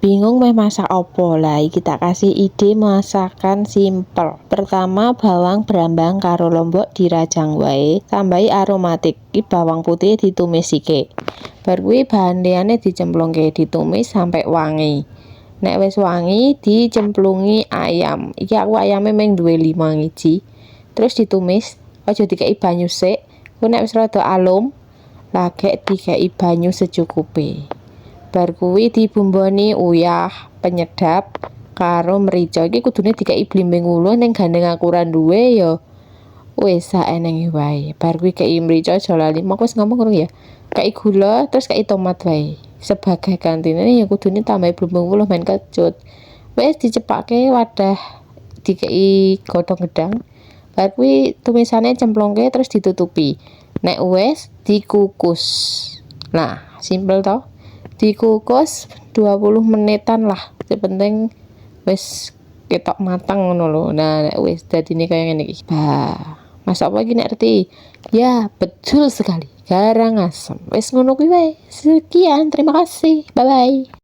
Bingung meh masak opo? Lah iki tak kasih ide masakan simple. Pertama, bawang brambang karo lombok dirajang wae, tambahi aromatik. Iki bawang putih ditumis sithik. Bar kuwi bahan liyane dicemplungke, ditumis sampai wangi. Nek wis wangi, dicemplungi ayam. Iki aku ayame mung duwe 5 iji. Terus ditumis, aja dikei banyu sik. Ku nek wis rada alum, lagek dikei banyu secukupe. Bar kuwi dibumboni uyah, penyedap karo merica. Iki kudune dikei blimbing ulu, ning gandeng aku ora duwe ya wis saenenge wae. Bar kuwi kei merica aja lali. Mok wis ngomong ngono ya. Kei gula terus kei tomat wae. Sebagai gantine ya kudune tambahi blimbing ulu men kecut. Wis dicepakke wadah dikei godhong gedang. Bar kuwi tumisane cemplungke terus ditutupi. Nek wis dikukus. Nah, simpel toh. Dikukus 20 menitan lah. Sepenting wis ketok matang ngono lho. Nah, nek wis dadine kaya ngene iki. Bah, masak apa iki nek ngerti? Ya, betul sekali. Garang asem. Wis ngono kuwi wae. Sekian, terima kasih. Bye bye.